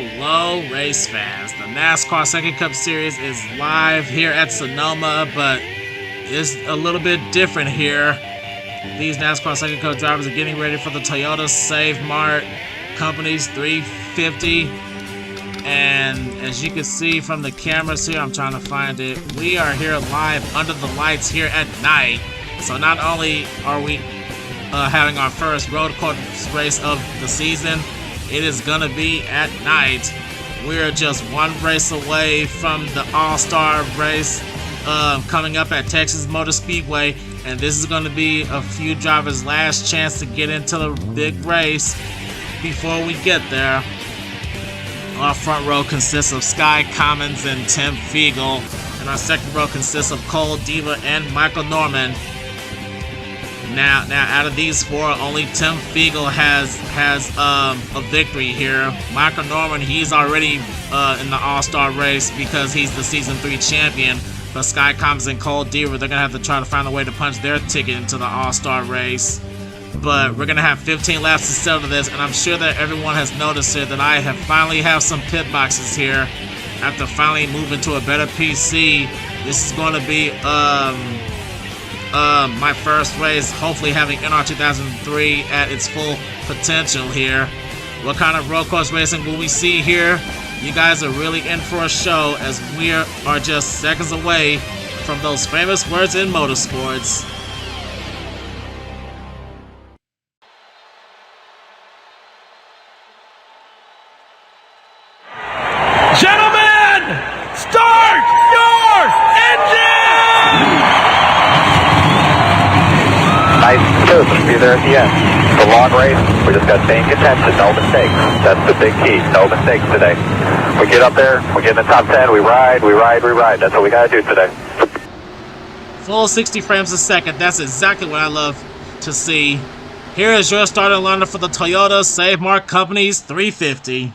Hello, race fans. The NASCAR SEGA Cup Series is live here at Sonoma, but it's a little bit different here. These NASCAR SEGA Cup drivers are getting ready for the Toyota Save Mart Companies 350. And as you can see from the cameras here, I'm trying to find it. We are here live under the lights here at night. So not only are we having our first road course race of the season, it is gonna be at night. We're just one race away from the All-Star race coming up at Texas Motor Speedway, and this is gonna be a few drivers' last chance to get into the big race before we get there. Our front row consists of Sky Commons and Tim Fiegel, and our second row consists of Cole Diva and Michael Norman. Now, out of these four, only Tim Fiegel has a victory here. Michael Norman, he's already in the All-Star race because he's the Season 3 champion. But Sky Commons and Cole Diva, they're gonna have to try to find a way to punch their ticket into the All-Star race. But we're gonna have 15 laps to settle this, and I'm sure that everyone has noticed here that I finally have some pit boxes here. After finally moving to a better PC, this is going to be my first race, hopefully having NR 2003 at its full potential here. What kind of road course racing will we see here? You guys are really in for a show, as we are just seconds away from those famous words in motorsports. Gentlemen, start your engine! Nice to be there at the end. It's a long race. We just got staying contention, no mistakes. That's the big key. No mistakes today. We get up there, we get in the top 10, we ride. That's what we gotta do today. Full 60 frames a second. That's exactly what I love to see. Here is your starting lineup for the Toyota Save Mart Companies 350.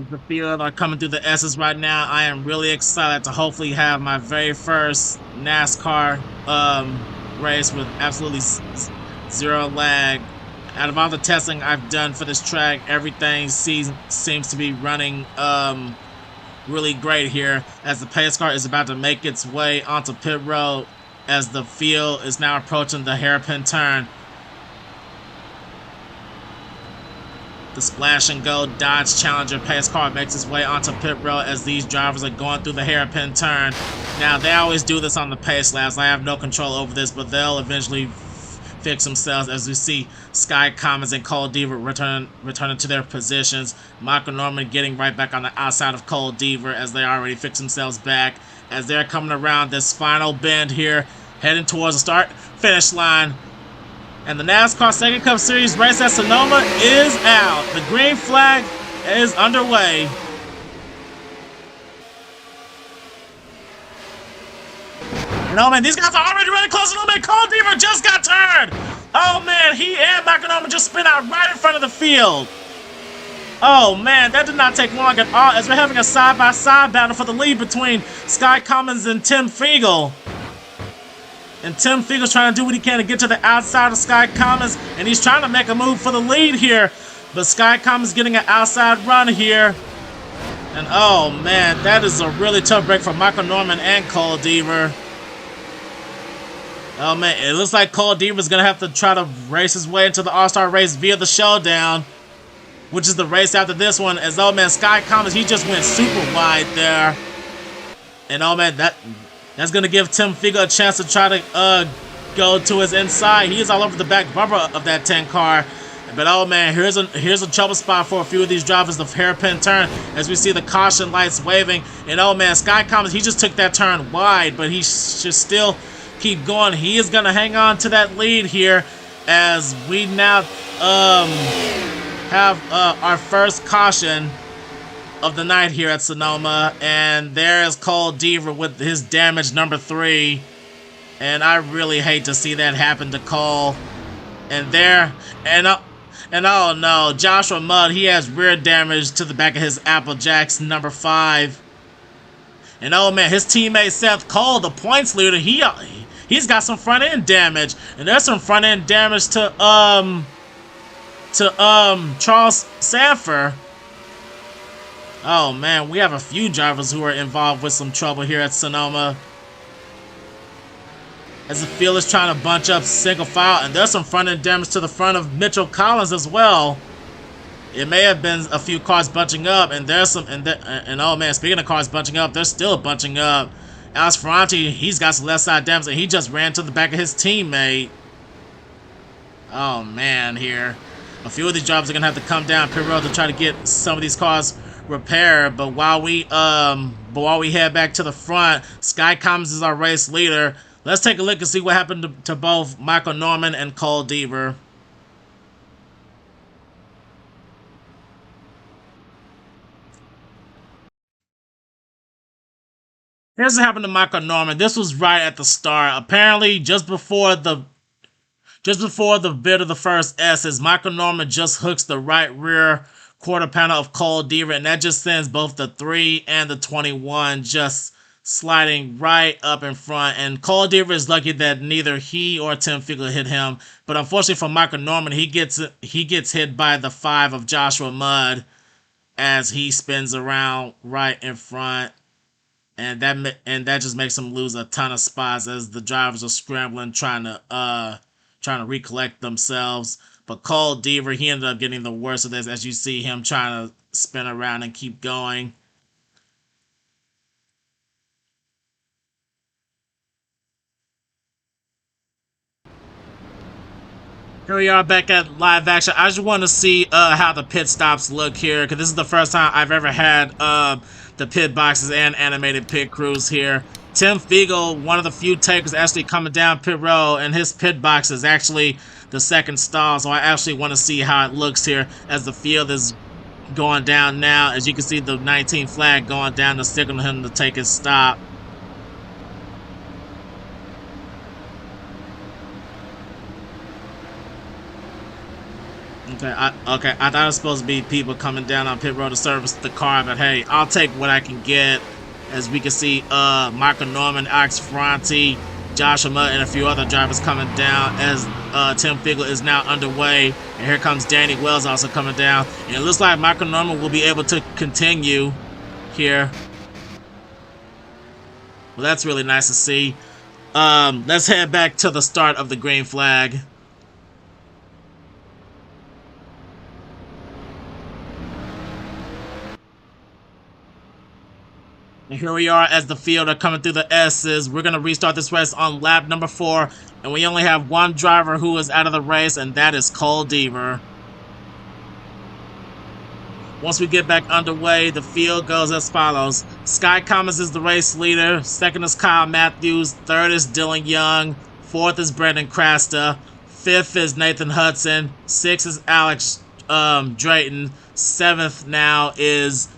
The field are coming through the S's right now. I am really excited to hopefully have my very first NASCAR race with absolutely zero lag. Out of all the testing I've done for this track, everything seems to be running really great here, as the pace car is about to make its way onto pit road as the field is now approaching the hairpin turn. The Splash and Go Dodge Challenger pace car makes its way onto pit road as these drivers are going through the hairpin turn. Now, they always do this on the pace laps. I have no control over this, but they'll eventually fix themselves as we see Sky Commons and Cole Diva returning to their positions. Michael Norman getting right back on the outside of Cole Diva as they already fix themselves back as they're coming around this final bend here, heading towards the start-finish line. And the NASCAR SEGA Cup Series race at Sonoma is out. The green flag is underway. And oh man, these guys are already really close. Oh man, Cole Diva just got turned. Oh man, he and Michael Norman just spin out right in front of the field. Oh man, that did not take long at all, as we're having a side-by-side battle for the lead between Sky Commons and Tim Fiegel. And Tim Fiegel's trying to do what he can to get to the outside of Sky Commons, and he's trying to make a move for the lead here. But Sky Commons getting an outside run here. And oh man, that is a really tough break for Michael Norman and Cole Diva. Oh man, it looks like Cole Diva's gonna have to try to race his way into the All-Star race via the showdown, which is the race after this one. As oh man, Sky Commons, he just went super wide there. And oh man, that That's going to give Tim Fiegel a chance to try to go to his inside. He is all over the back bumper of that 10 car. But oh man, here's a trouble spot for a few of these drivers. The hairpin turn as we see the caution lights waving. And oh man, Sky Commons, he just took that turn wide, but he should still keep going. He is going to hang on to that lead here as we now have our first caution of the night here at Sonoma. And there is Cole Deaver with his damage number 3. And I really hate to see that happen to Cole. And oh no, Joshua Mudd, he has rear damage to the back of his Applejacks number 5. And oh man, his teammate Seth Cole, the points leader, he's got some front end damage. And there's some front end damage to Charles Sanford. Oh man, we have a few drivers who are involved with some trouble here at Sonoma. As the field is trying to bunch up single file, and there's some front end damage to the front of Mitchell Collins as well. It may have been a few cars bunching up, and there's some, and oh man, speaking of cars bunching up, they're still bunching up. Alex Ferranti, he's got some left side damage, and he just ran to the back of his teammate. Oh man, here. A few of these drivers are gonna have to come down pit road to try to get some of these cars repaired. But while we head back to the front, Sky Commons is our race leader. Let's take a look and see what happened to both Michael Norman and Cole Deaver. Here's what happened to Michael Norman. This was right at the start. Apparently, just before the bit of the first S, as Michael Norman just hooks the right rear quarter panel of Cole Deaver, and that just sends both the 3 and the 21 just sliding right up in front. And Cole Deaver is lucky that neither he or Tim Fiegel hit him. But unfortunately for Michael Norman, he gets hit by the 5 of Joshua Mudd as he spins around right in front. And that just makes him lose a ton of spots as the drivers are scrambling trying to recollect themselves. But Cole Deaver, he ended up getting the worst of this as you see him trying to spin around and keep going. Here we are back at live action. I just want to see how the pit stops look here, because this is the first time I've ever had the pit boxes and animated pit crews here. Tim Fiegel, one of the few takers actually coming down pit road, and his pit box is actually the second stall, so I actually want to see how it looks here as the field is going down now. As you can see, the 19 flag going down to signal him to take his stop. Okay, I thought it was supposed to be people coming down on pit road to service the car, but hey, I'll take what I can get. As we can see, Michael Norman, Alex Ferranti, Joshua Mudd, and a few other drivers coming down as Tim Fiegel is now underway. And here comes Danny Wells also coming down. And it looks like Michael Norman will be able to continue here. Well, that's really nice to see. Let's head back to the start of the green flag. And here we are as the field are coming through the S's. We're going to restart this race on lap number 4. And we only have one driver who is out of the race, and that is Cole Deaver. Once we get back underway, the field goes as follows. Sky Commons is the race leader. Second is Kyle Matthews. Third is Dylan Young. Fourth is Brendan Crasta. Fifth is Nathan Hudson. Sixth is Alex Drayton. Seventh now is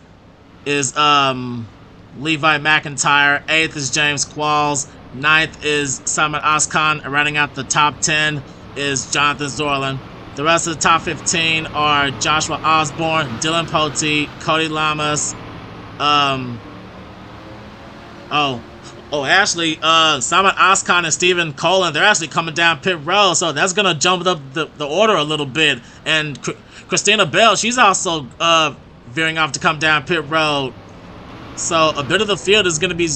Levi McIntyre. 8th is James Qualls. 9th is Simon Oscon. And rounding out the top 10 is Jonathan Zorlin. The rest of the top 15 are Joshua Osborne, Dylan Pote, Cody Lamas. Actually, Simon Oscon and Stephen Colin, they're actually coming down pit road, so that's going to jump up the order a little bit. And Christina Bell, she's also veering off to come down pit road. So a bit of the field is going to be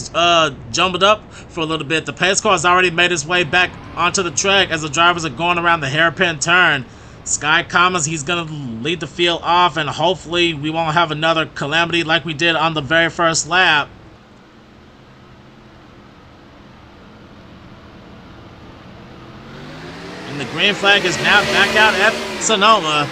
jumbled up for a little bit. The pace car has already made its way back onto the track as the drivers are going around the hairpin turn. Sky Commons, he's going to lead the field off, and hopefully we won't have another calamity like we did on the very first lap. green flag is now back out at Sonoma.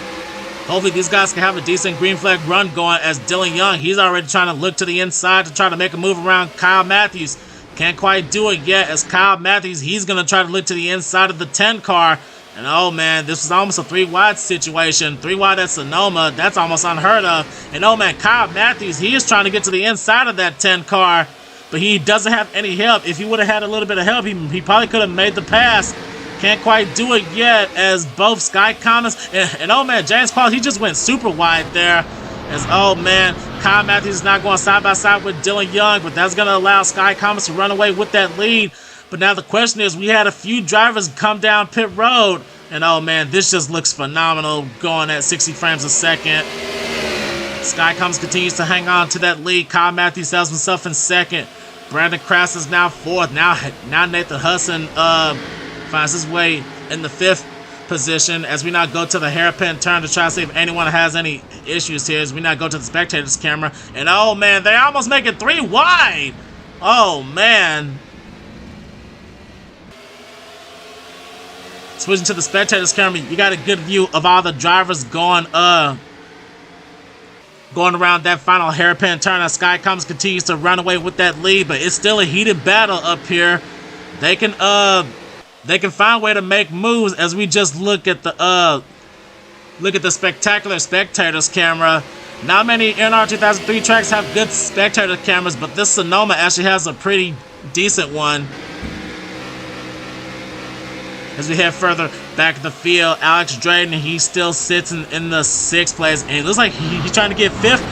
Hopefully these guys can have a decent green flag run going, as Dylan Young, he's already trying to look to the inside to try to make a move around Kyle Matthews. Can't quite do it yet, as Kyle Matthews, he's going to try to look to the inside of the 10 car. And oh man, this was almost a 3 wide situation. 3 wide at Sonoma, that's almost unheard of. And oh man, Kyle Matthews, he is trying to get to the inside of that 10 car, but he doesn't have any help. If he would have had a little bit of help, he probably could have made the pass. Can't quite do it yet, as both Sky Commerce and oh man, James Paul, he just went super wide there. As oh man, Kyle Matthews is not going side by side with Dylan Young, but that's going to allow Sky Commerce to run away with that lead. But now the question is, we had a few drivers come down pit road, and oh man, this just looks phenomenal going at 60 frames a second. Sky Commerce continues to hang on to that lead. Kyle Matthews has himself in second. Brandon Krass is now fourth. Now Nathan Hudson finds his way in the 5th position, as we now go to the hairpin turn to try to see if anyone has any issues here, as we now go to the spectators camera. And oh man, they almost make it 3 wide. Oh man. Switching to the spectators camera, you got a good view of all the drivers going around that final hairpin turn, as Sky Commerce continues to run away with that lead, but it's still a heated battle up here. They can find a way to make moves, as we just look at the spectacular spectators camera. Not many NR 2003 tracks have good spectator cameras, but this Sonoma actually has a pretty decent one. As we head further back in the field, Alex Drayton, he still sits in the 6th place, and it looks like he's trying to get 5th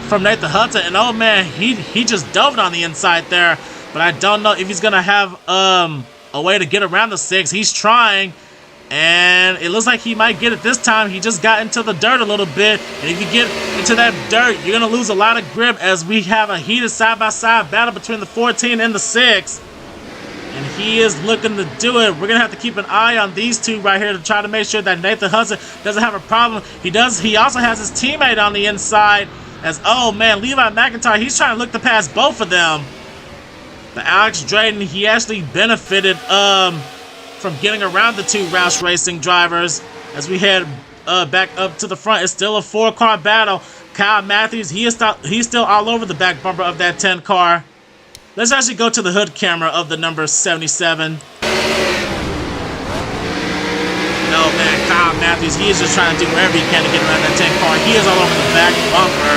from Nathan Hudson. And oh man, he just dove on the inside there, but I don't know if he's gonna have a way to get around the 6. He's trying, and it looks like he might get it this time. He just got into the dirt a little bit, and if you get into that dirt, you're gonna lose a lot of grip, as we have a heated side-by-side battle between the 14 and the 6. And he is looking to do it. We're going to have to keep an eye on these two right here to try to make sure that Nathan Hudson doesn't have a problem. He does. He also has his teammate on the inside, as, oh man, Levi McIntyre, he's trying to look to pass both of them. But Alex Drayton, he actually benefited from getting around the 2 Roush Racing drivers. As we head back up to the front, it's still a 4-car battle. Kyle Matthews, he's still all over the back bumper of that 10 car. Let's actually go to the hood camera of the number 77. No, man, Kyle Matthews, he is just trying to do whatever he can to get around that 10 car. He is all over the back bumper.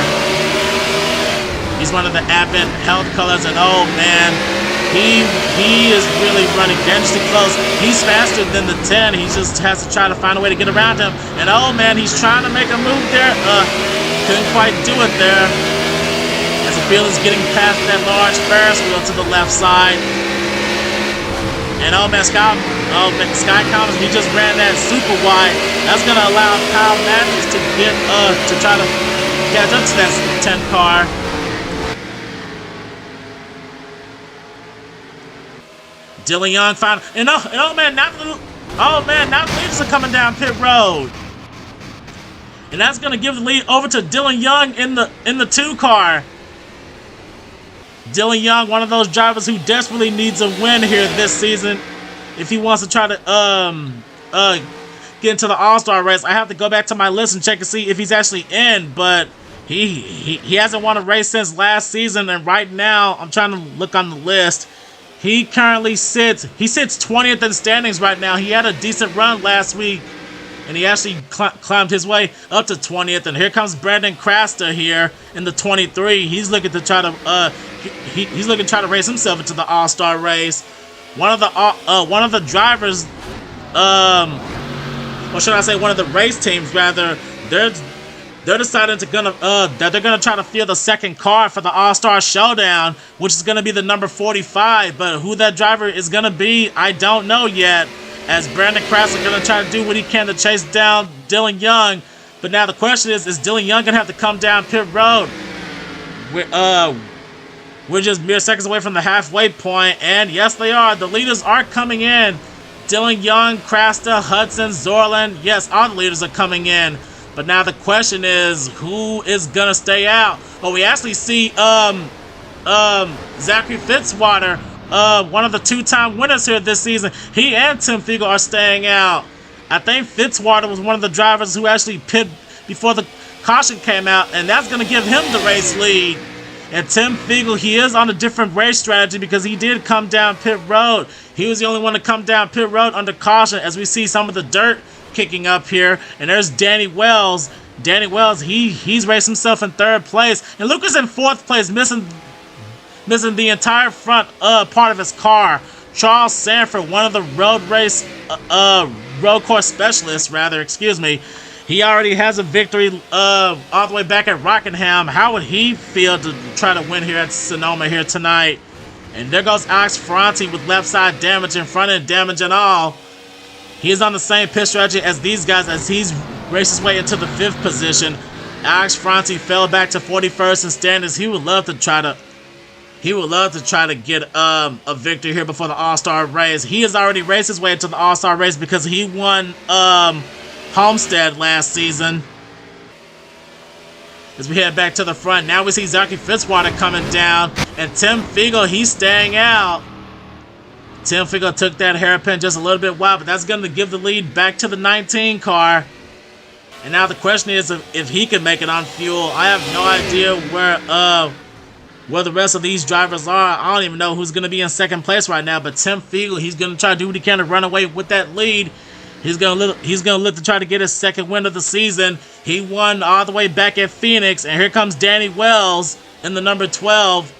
He's one of the Advent Health colors, and oh man, he is really running dangerously close. He's faster than the 10. He just has to try to find a way to get around him. And oh man, he's trying to make a move there. Couldn't quite do it there, as the field is getting past that large Ferris wheel to the left side. And oh man, Sky Commerce, he just ran that super wide. That's gonna allow Kyle Matthews to get to try to catch up to that 10 car. Dylan Young found, and oh man, now the leaders are coming down pit road. And that's gonna give the lead over to Dylan Young in the 2 car. Dylan Young, one of those drivers who desperately needs a win here this season if he wants to try to get into the All-Star race. I have to go back to my list and check and see if he's actually in, but he hasn't won a race since last season, and right now I'm trying to look on the list. He currently sits 20th in standings right now. He had a decent run last week, and he actually climbed his way up to 20th. And here comes Brandon Craster here in the 23. He's looking to try to he's looking to try to race himself into the All-Star race. One of the drivers, or should I say, one of the race teams rather, they're deciding that they're gonna try to field the 2nd car for the All-Star Showdown, which is gonna be the number 45. But who that driver is gonna be, I don't know yet, as Brandon Krass is gonna try to do what he can to chase down Dylan Young. But now the question is Dylan Young gonna have to come down pit road? We're just mere seconds away from the halfway point, and yes, they are. The leaders are coming in. Dylan Young, Krasta, Hudson, Zorland. Yes, all the leaders are coming in. But now the question is, who is gonna stay out? Well, we actually see Zachary Fitzwater one of the two-time winners here this season. He and Tim Fiegel are staying out. I think Fitzwater was one of the drivers who actually pit before the caution came out, and that's going to give him the race lead. And Tim Fiegel, he is on a different race strategy because he did come down pit road. He was the only one to come down pit road under caution, as we see some of the dirt kicking up here. And there's Danny Wells. Danny Wells, he's raced himself in 3rd place. And Lucas in 4th place, missing the entire front part of his car. Charles Sanford, one of the road course specialists, he already has a victory all the way back at Rockingham. How would he feel to try to win here at Sonoma here tonight? And there goes Alex Ferranti with left side damage and front end damage and all. He's on the same pit strategy as these guys as he's raced his way into the 5th position. Alex Ferranti fell back to 41st in standings. He would love to try to get a victory here before the All-Star race. He has already raced his way into the All-Star race because he won Homestead last season. As we head back to the front, now we see Zachary Fitzwater coming down, and Tim Fiegel, he's staying out. Tim Fiegel took that hairpin just a little bit wide, but that's going to give the lead back to the 19 car. And now the question is if he can make it on fuel. I have no idea where the rest of these drivers are. I don't even know who's going to be in 2nd place right now, but Tim Fiegel, he's going to try to do what he can to run away with that lead. He's gonna look to try to get his 2nd win of the season. He won all the way back at Phoenix, and here comes Danny Wells in the number 12.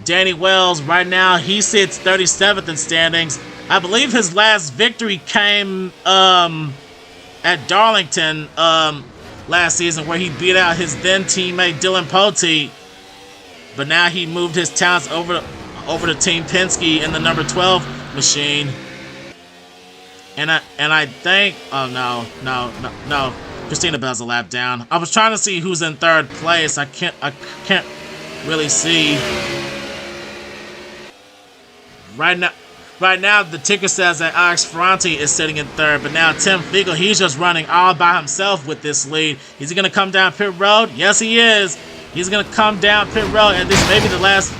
Danny Wells, right now, he sits 37th in standings. I believe his last victory came at Darlington last season, where he beat out his then teammate Dylan Poteet. But now he moved his talents over to Team Penske in the number 12 machine. And I think, oh no, Christina Bell's a lap down. I was trying to see who's in 3rd place. I can't really see. Right now the ticker says that Alex Ferranti is sitting in 3rd, but now Tim Fiegel, he's just running all by himself with this lead. Is he gonna come down pit road? Yes, he is. He's gonna come down pit road, and this may be the last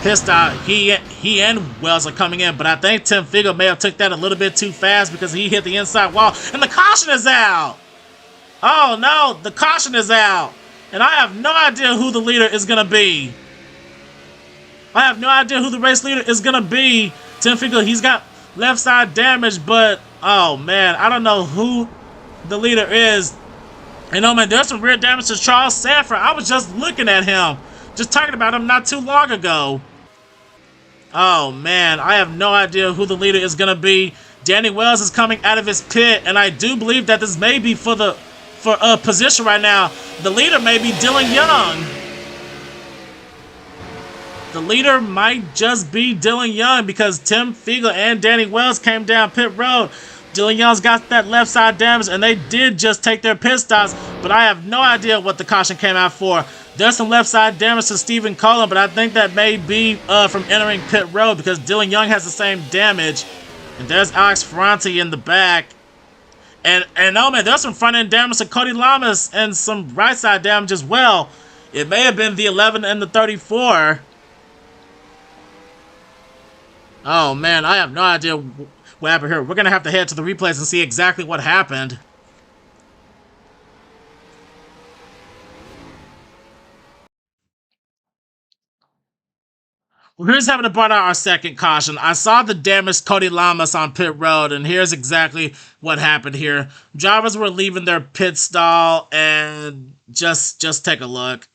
pit stop. He and Wells are coming in, but I think Tim Fiegel may have took that a little bit too fast because he hit the inside wall, and the caution is out. Oh no, the caution is out, and I have no idea who the leader is gonna be. I have no idea who the race leader is gonna be. Tim Fiegel, he's got left side damage, but oh man, I don't know who the leader is. And oh man, there's some rear damage to Charles Sanford. I was just looking at him, just talking about him not too long ago. Oh man, I have no idea who the leader is gonna be. Danny Wells is coming out of his pit, and I do believe that this may be for a position right now. The leader may be Dylan Young. The leader might just be Dylan Young because Tim Fiegel and Danny Wells came down pit road. Dylan Young's got that left side damage, and they did just take their pit stops, but I have no idea what the caution came out for. There's some left side damage to Stephen Cullen, but I think that may be from entering pit road because Dylan Young has the same damage. And there's Alex Ferranti in the back. And oh man, there's some front end damage to Cody Lamas and some right side damage as well. It may have been the 11 and the 34. Oh man, I have no idea what happened here. We're going to have to head to the replays and see exactly what happened. Well, here's having to brought out our 2nd caution. I saw the damaged Cody Lamas on pit road, and here's exactly what happened here. Drivers were leaving their pit stall, and just take a look.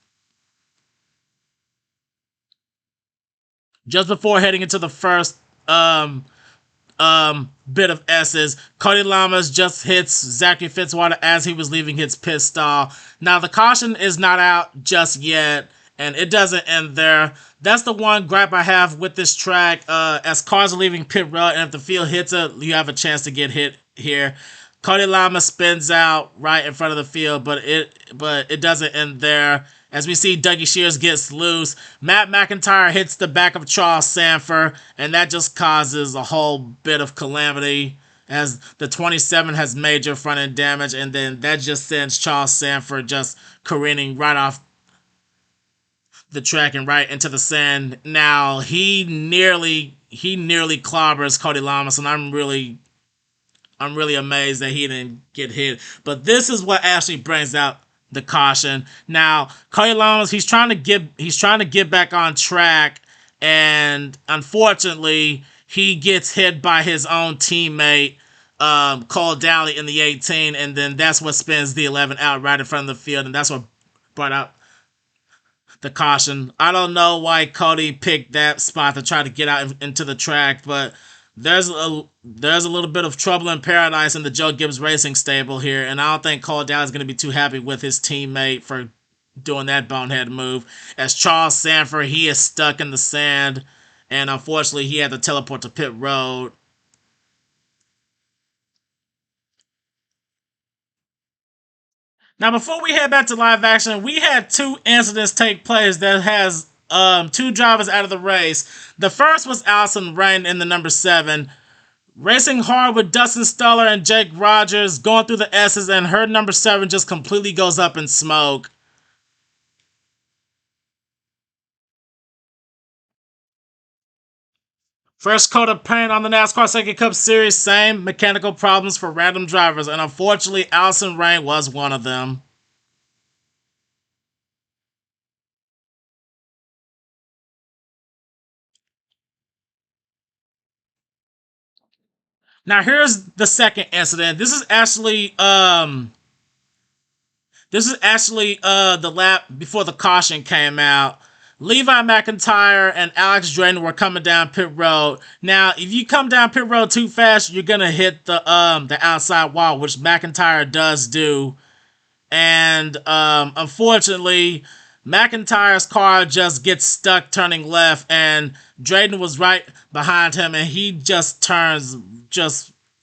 Just before heading into the first bit of S's, Cody Lamas just hits Zachary Fitzwater as he was leaving his pit stall. Now, the caution is not out just yet, and it doesn't end there. That's the one gripe I have with this track. As cars are leaving pit road, and if the field hits it, you have a chance to get hit here. Cody Lamas spins out right in front of the field, but it doesn't end there. As we see Dougie Shears gets loose, Matt McIntyre hits the back of Charles Sanford, and that just causes a whole bit of calamity as the 27 has major front end damage, and then that just sends Charles Sanford just careening right off the track and right into the sand. Now he nearly clobbers Cody Lamas, and I'm really amazed that he didn't get hit. But this is what actually brings out the caution. Now Cody Lamas, he's trying to get back on track, and unfortunately he gets hit by his own teammate Cole Dowley in the 18, and then that's what spins the 11 out right in front of the field, and that's what brought out the caution. I don't know why Cody picked that spot to try to get out into the track, but there's a little bit of trouble in paradise in the Joe Gibbs Racing stable here, and I don't think Cole Dowley is going to be too happy with his teammate for doing that bonehead move. As Charles Sanford, he is stuck in the sand, and unfortunately he had to teleport to pit road. Now, before we head back to live action, we had two incidents take place that has two drivers out of the race. The first was Allison Rain in the number 7, racing hard with Dustin Stoller and Jake Rogers, going through the S's, and her number 7 just completely goes up in smoke. First coat of paint on the NASCAR SEGA Cup Series, same mechanical problems for random drivers, and unfortunately Allison Rain was one of them. Now here's the second incident. This is actually the lap before the caution came out. Levi McIntyre and Alex Drayton were coming down pit road. Now, if you come down pit road too fast, you're gonna hit the outside wall, which McIntyre does do. And unfortunately, McIntyre's car just gets stuck turning left, and Drayton was right behind him, and he just turns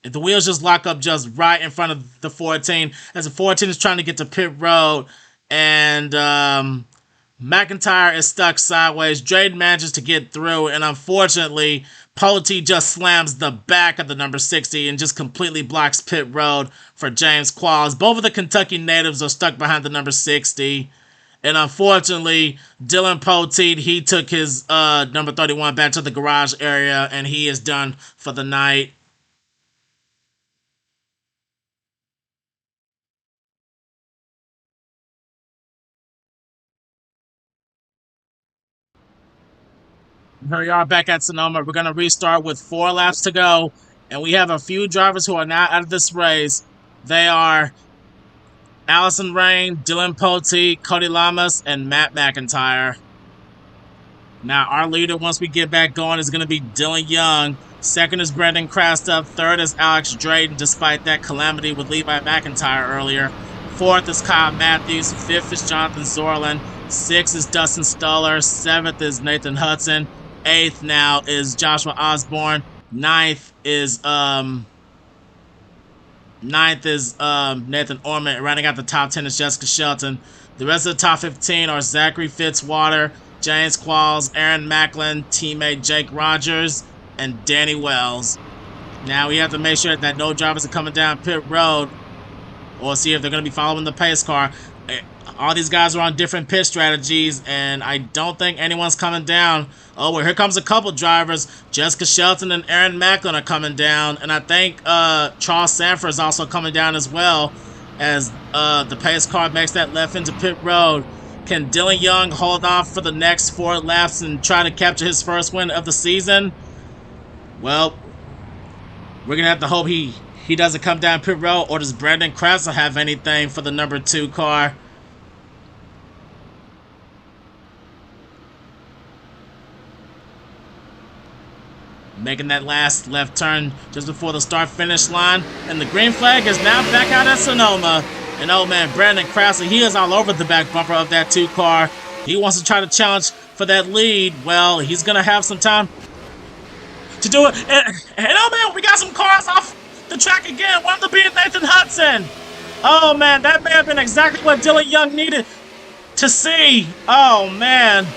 the wheels just lock up just right in front of the 14 as the 14 is trying to get to pit road, and McIntyre is stuck sideways. Drayton manages to get through, and unfortunately, Pote just slams the back of the number 60 and just completely blocks pit road for James Qualls. Both of the Kentucky natives are stuck behind the number 60. And unfortunately, Dylan Poteet, he took his number 31 back to the garage area, and he is done for the night. Here we are back at Sonoma. We're going to restart with 4 laps to go, and we have a few drivers who are now out of this race. They are Allison Rain, Dylan Poteet, Cody Lamas, and Matt McIntyre. Now, our leader, once we get back going, is going to be Dylan Young. Second is Brendan Crastup. Third is Alex Drayton, despite that calamity with Levi McIntyre earlier. Fourth is Kyle Matthews. Fifth is Jonathan Zorlin. Sixth is Dustin Stoller. Seventh is Nathan Hudson. Eighth now is Joshua Osborne. Ninth is Nathan Orman. Rounding out the top 10 is Jessica Shelton. The rest of the top 15 are Zachary Fitzwater, James Qualls, Aaron Macklin, teammate Jake Rogers, and Danny Wells. Now we have to make sure that no drivers are coming down pit road, or see if they're going to be following the pace car. All these guys are on different pit strategies, and I don't think anyone's coming down. Oh, well, here comes a couple drivers. Jessica Shelton and Aaron Macklin are coming down, and I think Charles Sanford is also coming down as well, as the pace car makes that left into pit road. Can Dylan Young hold off for the next 4 laps and try to capture his first win of the season? Well, we're going to have to hope he doesn't come down pit road, or does Brandon Krasser have anything for the number 2 car? Making that last left turn just before the start-finish line. And the green flag is now back out at Sonoma. And oh man, Brandon Krasser, he is all over the back bumper of that 2 car. He wants to try to challenge for that lead. Well, he's going to have some time to do it. And oh man, we got some cars off the track again. One of them being Nathan Hudson. Oh man, that may have been exactly what Dylan Young needed to see. Oh man.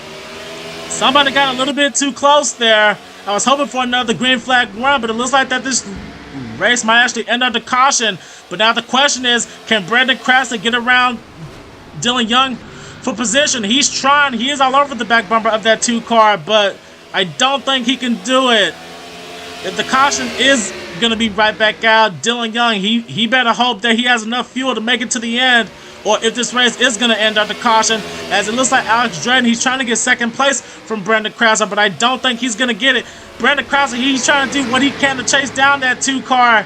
Somebody got a little bit too close there. I was hoping for another green flag run, but it looks like that this race might actually end under caution. But now the question is, can Brandon Krasser get around Dylan Young for position. He's trying. He is all over the back bumper of that 2 car, but I don't think he can do it. If the caution is going to be right back out, Dylan Young, he better hope that he has enough fuel to make it to the end, or if this race is going to end under caution, as it looks like Alex Drayton, he's trying to get second place from Brandon Krauser, but I don't think he's going to get it. Brandon Krauser, he's trying to do what he can to chase down that 2 car.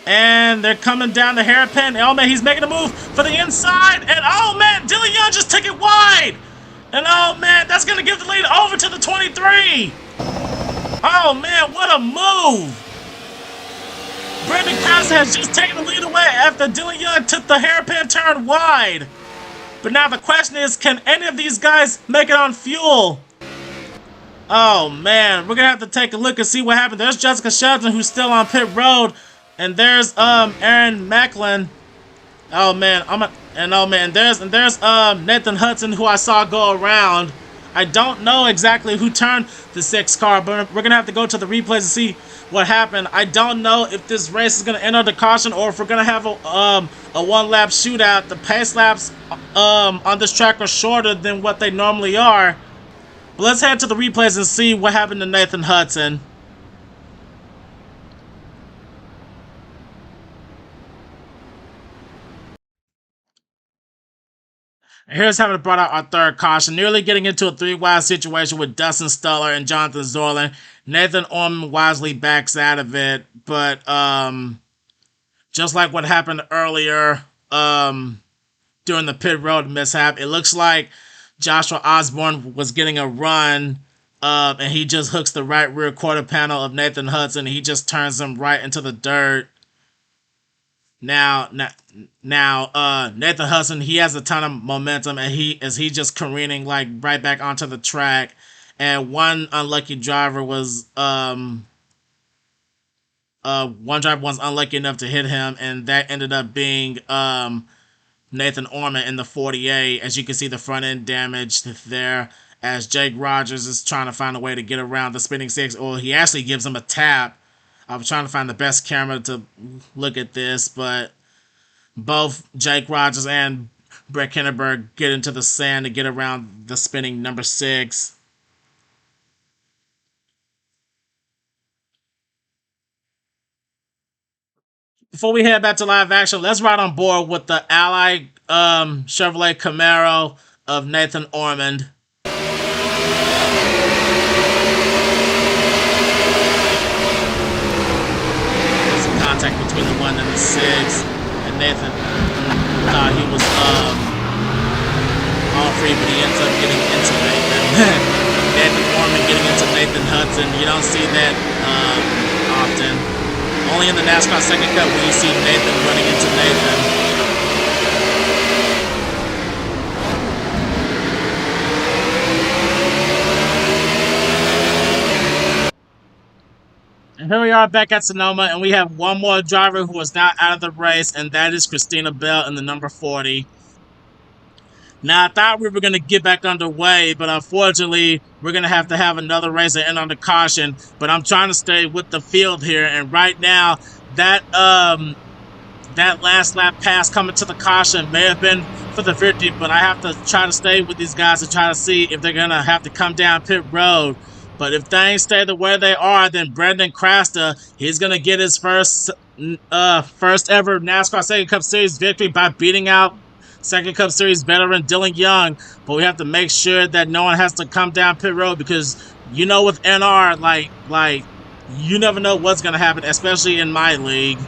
And they're coming down the hairpin. Oh, man, he's making a move for the inside. And, oh, man, Dylan Young just took it wide. And, oh, man, that's going to give the lead over to the 23. Oh, man, what a move. Brandon Krauser has just taken the lead away after Dylan Young took the hairpin turn wide. But now the question is, can any of these guys make it on fuel? Oh, man, we're going to have to take a look and see what happened. There's Jessica Shelton, who's still on pit road. And there's Aaron Macklin. Oh man, there's Nathan Hudson, who I saw go around. I don't know exactly who turned the 6 car, but we're gonna have to go to the replays to see what happened. I don't know if this race is gonna end under caution or if we're gonna have a 1-lap shootout. The pace laps on this track are shorter than what they normally are. But let's head to the replays and see what happened to Nathan Hudson. Here's having brought out our 3rd caution, nearly getting into a 3-wide situation with Dustin Stoller and Jonathan Zorlin. Nathan Orman wisely backs out of it, but just like what happened earlier during the pit road mishap, it looks like Joshua Osborne was getting a run, and he just hooks the right rear quarter panel of Nathan Hudson. He just turns him right into the dirt. Now, Nathan Hudson, he has a ton of momentum, and he's just careening like right back onto the track. And one unlucky driver was unlucky enough to hit him, and that ended up being Nathan Orman in the 48. As you can see, the front end damage there, as Jake Rogers is trying to find a way to get around the spinning 6, or he actually gives him a tap. I was trying to find the best camera to look at this, but both Jake Rogers and Brett Kenneberg get into the sand to get around the spinning number 6. Before we head back to live action, let's ride on board with the Ally Chevrolet Camaro of Nathan Ormond. Between the 1 and the 6, and Nathan thought he was all free, but he ends up getting into Nathan. Nathan Orman getting into Nathan Hudson. You don't see that often. Only in the NASCAR Second Cup when you see Nathan running into Nathan. And here we are back at Sonoma, and we have one more driver who is now out of the race, and that is Christina Bell in the number 40. Now, I thought we were going to get back underway, but unfortunately, we're going to have another race that end under caution. But I'm trying to stay with the field here, and right now, that last lap pass coming to the caution may have been for the victory, but I have to try to stay with these guys to try to see if they're going to have to come down pit road. But if things stay the way they are, then Brandon Krauser, he's going to get his first ever NASCAR Sega Cup Series victory by beating out Sega Cup Series veteran Dylan Young. But we have to make sure that no one has to come down pit road, because you know with NR, like you never know what's going to happen, especially in my league.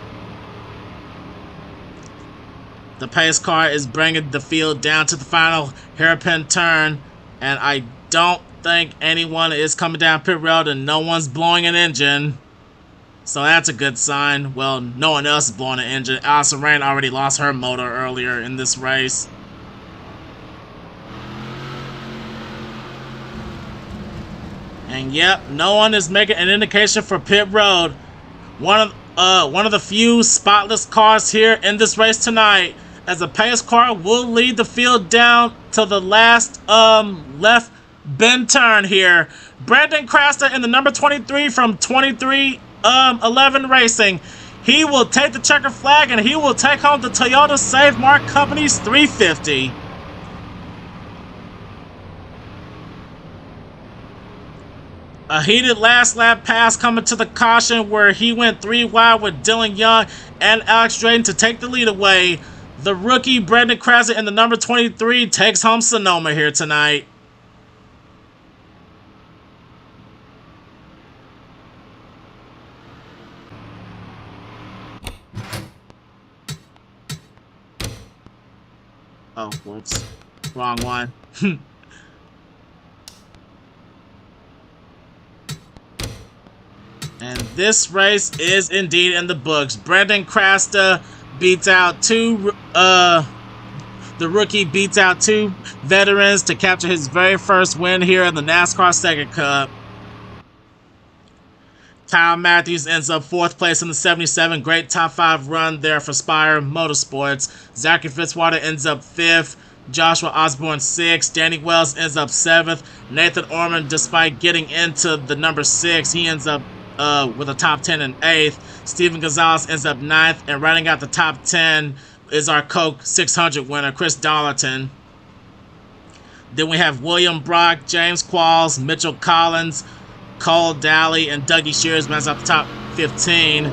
The pace car is bringing the field down to the final hairpin turn, and I don't think anyone is coming down pit road, and no one's blowing an engine, so that's a good sign. Well, no one else is blowing an engine. Allison Rain already lost her motor earlier in this race. And yep, no one is making an indication for pit road. One of the few spotless cars here in this race tonight, as the pace car will lead the field down to the last left bend turn here. Brandon Krauser in the number 23 from 2311 Racing. He will take the checker flag, and he will take home the Toyota Save Mart Companies 350. A heated last lap pass coming to the caution where he went 3 wide with Dylan Young and Alex Drayton to take the lead away. The rookie Brendan Krasser in the number 23 takes home Sonoma here tonight. Oh, whoops. Wrong one. And this race is indeed in the books. Brendan Krasser beats out the rookie beats out 2 veterans to capture his very first win here in the NASCAR SEGA Cup. Kyle Matthews ends up 4th place in the 77. Great top 5 run there for Spire Motorsports. Zachary Fitzwater ends up 5th. Joshua Osborne 6th. Danny Wells ends up 7th. Nathan Orman, despite getting into the number 6, he ends up with a top 10 in 8th. Steven Gonzalez ends up 9th. And rounding out the top 10 is our Coke 600 winner, Chris Darlington. Then we have William Brock, James Qualls, Mitchell Collins, Cole Daly, and Dougie Shears rounds out the top 15.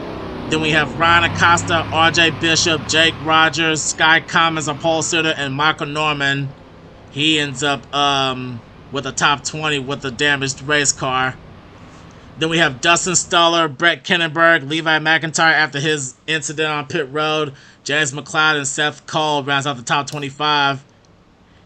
Then we have Ryan Acosta, RJ Bishop, Jake Rogers, Sky Commons, a pole sitter, and Michael Norman. He ends up with a top 20 with the damaged race car. Then we have Dustin Stoller, Brett Kennenberg, Levi McIntyre after his incident on pit road. James McLeod and Seth Cole rounds out the top 25.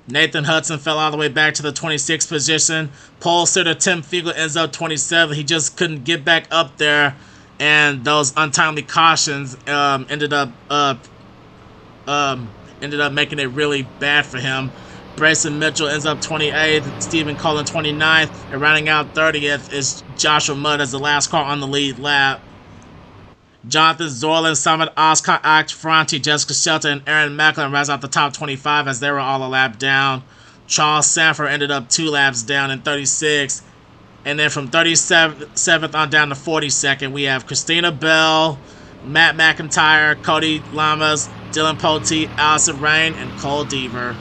Nathan Hudson fell all the way back to the 26th position. Pole sitter Tim Fiegel ends up 27. He just couldn't get back up there, and those untimely cautions ended up making it really bad for him. Brayson Mitchell ends up 28th. Stephen Cullen 29th, and rounding out 30th is Joshua Mudd as the last car on the lead lap. Jonathan Zorlin, Summit, Oscar Franti, Jessica Shelton, and Aaron Macklin rounds out the top 25 as they were all a lap down. Charles Sanford ended up 2 laps down in 36th. And then from 37th on down to 42nd, we have Christina Bell, Matt McIntyre, Cody Lamas, Dylan Poteet, Allison Rain, and Cole Deaver.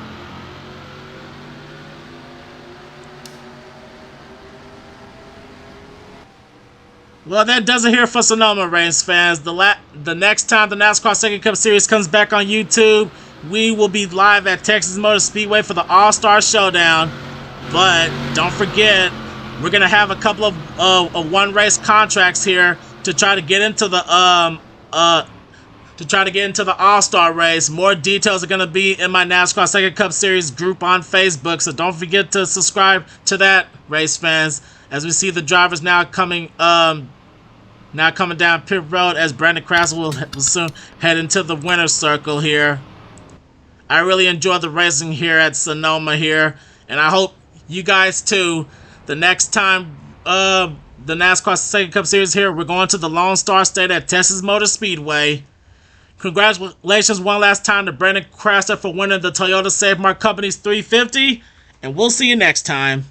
Well, that does it here for Sonoma race fans. The next time the NASCAR SEGA Cup Series comes back on YouTube, we will be live at Texas Motor Speedway for the All-Star Showdown. But don't forget, we're gonna have a couple of one-race contracts here to try to get into the All-Star race. More details are gonna be in my NASCAR SEGA Cup Series group on Facebook, so don't forget to subscribe to that, race fans. As we see the drivers now coming down pit road, as Brandon Krasser will soon head into the winner's circle here. I really enjoy the racing here at Sonoma here, and I hope you guys too. The next time the NASCAR SEGA Cup Series here, we're going to the Lone Star State at Texas Motor Speedway. Congratulations one last time to Brandon Krasser for winning the Toyota Save Mart Companies 350, and we'll see you next time.